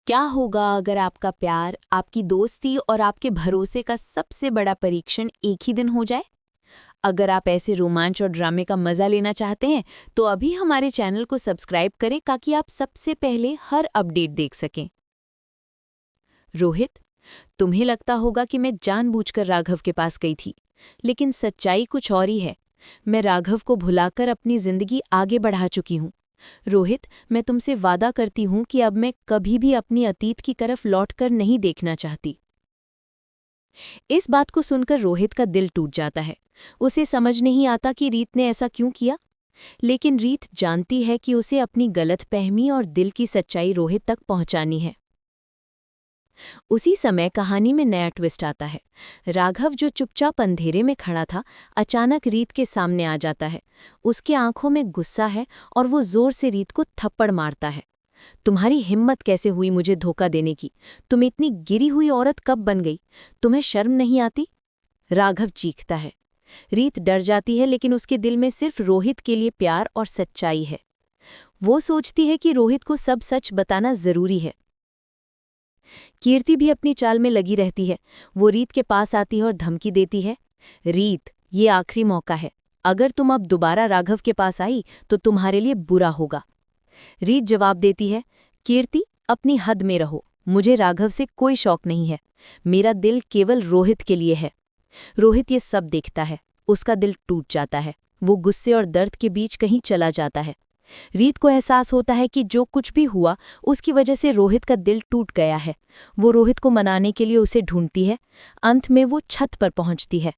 क्या होगा अगर आपका प्यार, आपकी दोस्ती और आपके भरोसे का सबसे बड़ा परीक्षण एक ही दिन हो जाए? अगर आप ऐसे रोमांच और ड्रामे का मजा लेना चाहते हैं तो अभी हमारे चैनल को सब्सक्राइब करें ताकि आप सबसे पहले हर अपडेट देख सकें। रोहित, तुम्हें लगता होगा कि मैं जानबूझकर राघव के पास गई थी, लेकिन सच्चाई कुछ और ही है। मैं राघव को भुलाकर अपनी जिंदगी आगे बढ़ा चुकी हूँ। रोहित, मैं तुमसे वादा करती हूँ कि अब मैं कभी भी अपनी अतीत की तरफ लौटकर नहीं देखना चाहती। इस बात को सुनकर रोहित का दिल टूट जाता है। उसे समझ नहीं आता कि रीत ने ऐसा क्यों किया, लेकिन रीत जानती है कि उसे अपनी गलतफहमी और दिल की सच्चाई रोहित तक पहुंचानी है। उसी समय कहानी में नया ट्विस्ट आता है। राघव, जो चुपचाप अंधेरे में खड़ा था, अचानक रीत के सामने आ जाता है। उसके आंखों में गुस्सा है और वो जोर से रीत को थप्पड़ मारता है। तुम्हारी हिम्मत कैसे हुई मुझे धोखा देने की? तुम इतनी गिरी हुई औरत कब बन गई? तुम्हें शर्म नहीं आती? राघव चीखता है। रीत डर जाती है, लेकिन उसके दिल में सिर्फ रोहित के लिए प्यार और सच्चाई है। वो सोचती है कि रोहित को सब सच बताना जरूरी है। कीर्ति भी अपनी चाल में लगी रहती है। वो रीत के पास आती है और धमकी देती है, रीत, ये आखिरी मौका है। अगर तुम अब दोबारा राघव के पास आई तो तुम्हारे लिए बुरा होगा। रीत जवाब देती है, कीर्ति, अपनी हद में रहो। मुझे राघव से कोई शौक नहीं है। मेरा दिल केवल रोहित के लिए है। रोहित ये सब देखता है। उसका दिल टूट जाता है। वो गुस्से और दर्द के बीच कहीं चला जाता है। रीत को एहसास होता है कि जो कुछ भी हुआ उसकी वजह से रोहित का दिल टूट गया है। वो रोहित को मनाने के लिए उसे ढूंढती है। अंत में वो छत पर पहुंचती है।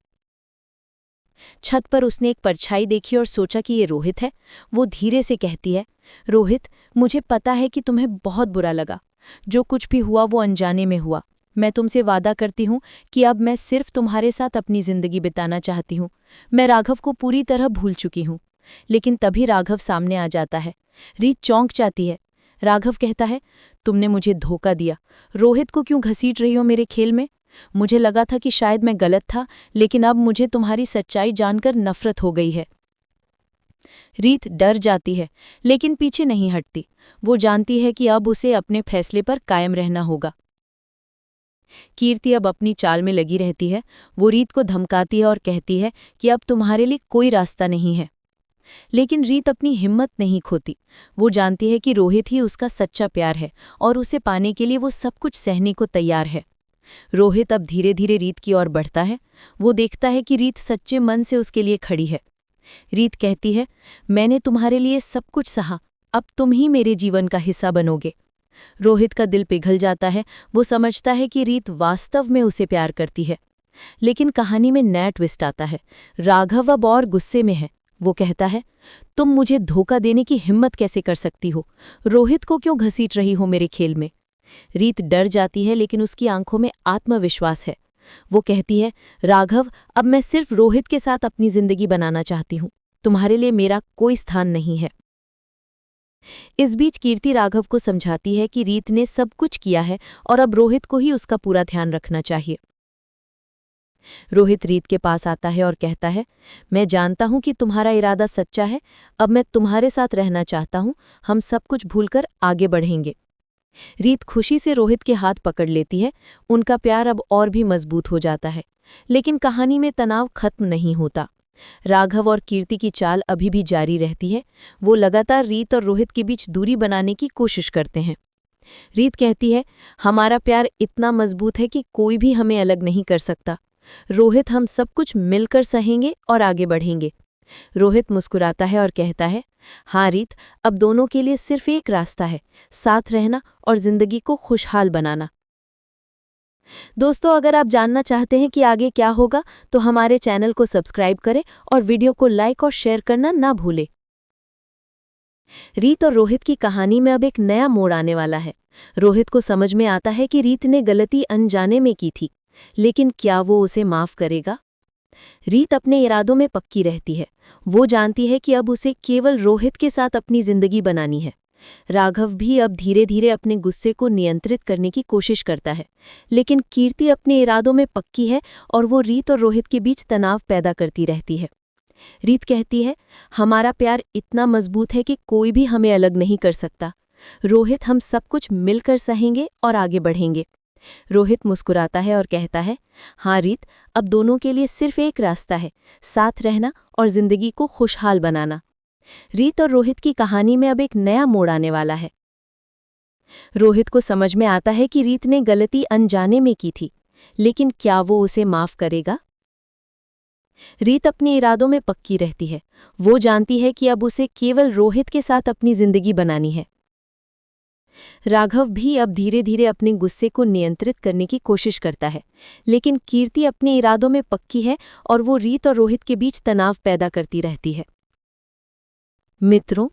छत पर उसने एक परछाई देखी और सोचा कि ये रोहित है। वो धीरे से कहती है, रोहित, मुझे पता है कि तुम्हें बहुत बुरा लगा। जो कुछ भी हुआ वो अनजाने में हुआ। मैं तुमसे वादा करती हूँ कि अब मैं सिर्फ तुम्हारे साथ अपनी जिंदगी बिताना चाहती हूँ। मैं राघव को पूरी तरह भूल चुकी हूँ। लेकिन तभी राघव सामने आ जाता है। रीत चौंक जाती है। राघव कहता है, तुमने मुझे धोखा दिया। रोहित को क्यों घसीट रही हो मेरे खेल में? मुझे लगा था कि शायद मैं गलत था, लेकिन अब मुझे तुम्हारी सच्चाई जानकर नफरत हो गई है। रीत डर जाती है, लेकिन पीछे नहीं हटती। वो जानती है कि अब उसे अपने फैसले पर कायम रहना होगा। कीर्ति अब अपनी चाल में लगी रहती है। वो रीत को धमकाती है और कहती है कि अब तुम्हारे लिए कोई रास्ता नहीं है। लेकिन रीत अपनी हिम्मत नहीं खोती। वो जानती है कि रोहित ही उसका सच्चा प्यार है और उसे पाने के लिए वो सब कुछ सहने को तैयार है। रोहित अब धीरे धीरे रीत की ओर बढ़ता है। वो देखता है कि रीत सच्चे मन से उसके लिए खड़ी है। रीत कहती है, मैंने तुम्हारे लिए सब कुछ सहा, अब तुम ही मेरे जीवन का हिस्सा बनोगे। रोहित का दिल पिघल जाता है। वो समझता है कि रीत वास्तव में उसे प्यार करती है। लेकिन कहानी में नया ट्विस्ट आता है। राघव अब और गुस्से में है। वो कहता है, तुम मुझे धोखा देने की हिम्मत कैसे कर सकती हो? रोहित को क्यों घसीट रही हो मेरे खेल में? रीत डर जाती है, लेकिन उसकी आंखों में आत्मविश्वास है। वो कहती है, राघव, अब मैं सिर्फ रोहित के साथ अपनी जिंदगी बनाना चाहती हूँ। तुम्हारे लिए मेरा कोई स्थान नहीं है। इस बीच कीर्ति राघव को समझाती है कि रीत ने सब कुछ किया है और अब रोहित को ही उसका पूरा ध्यान रखना चाहिए। रोहित रीत के पास आता है और कहता है, मैं जानता हूं कि तुम्हारा इरादा सच्चा है। अब मैं तुम्हारे साथ रहना चाहता हूं। हम सब कुछ भूलकर आगे बढ़ेंगे। रीत खुशी से रोहित के हाथ पकड़ लेती है। उनका प्यार अब और भी मजबूत हो जाता है। लेकिन कहानी में तनाव खत्म नहीं होता। राघव और कीर्ति की चाल अभी भी जारी रहती है। वो लगातार रीत और रोहित के बीच दूरी बनाने की कोशिश करते हैं। रीत कहती है, हमारा प्यार इतना मजबूत है कि कोई भी हमें अलग नहीं कर सकता। रोहित, हम सब कुछ मिलकर सहेंगे और आगे बढ़ेंगे। रोहित मुस्कुराता है और कहता है, हाँ रीत, अब दोनों के लिए सिर्फ एक रास्ता है, साथ रहना और जिंदगी को खुशहाल बनाना। दोस्तों, अगर आप जानना चाहते हैं कि आगे क्या होगा तो हमारे चैनल को सब्सक्राइब करें और वीडियो को लाइक और शेयर करना ना भूलें। रीत और रोहित की कहानी में अब एक नया मोड़ आने वाला है। रोहित को समझ में आता है कि रीत ने गलती अनजाने में की थी, लेकिन क्या वो उसे माफ करेगा? रीत अपने इरादों में पक्की रहती है। वो जानती है कि अब उसे केवल रोहित के साथ अपनी जिंदगी बनानी है। राघव भी अब धीरे धीरे अपने गुस्से को नियंत्रित करने की कोशिश करता है, लेकिन कीर्ति अपने इरादों में पक्की है और वो रीत और रोहित के बीच तनाव पैदा करती रहती है। रीत कहती है, हमारा प्यार इतना मजबूत है कि कोई भी हमें अलग नहीं कर सकता। रोहित, हम सब कुछ मिलकर सहेंगे और आगे बढ़ेंगे। रोहित मुस्कुराता है और कहता है, हाँ रीत, अब दोनों के लिए सिर्फ एक रास्ता है, साथ रहना और जिंदगी को खुशहाल बनाना। रीत और रोहित की कहानी में अब एक नया मोड़ आने वाला है। रोहित को समझ में आता है कि रीत ने गलती अनजाने में की थी, लेकिन क्या वो उसे माफ करेगा? रीत अपने इरादों में पक्की रहती है। वो जानती है कि अब उसे केवल रोहित के साथ अपनी जिंदगी बनानी है। राघव भी अब धीरे धीरे अपने गुस्से को नियंत्रित करने की कोशिश करता है, लेकिन कीर्ति अपने इरादों में पक्की है और वो रीत और रोहित के बीच तनाव पैदा करती रहती है। मित्रों,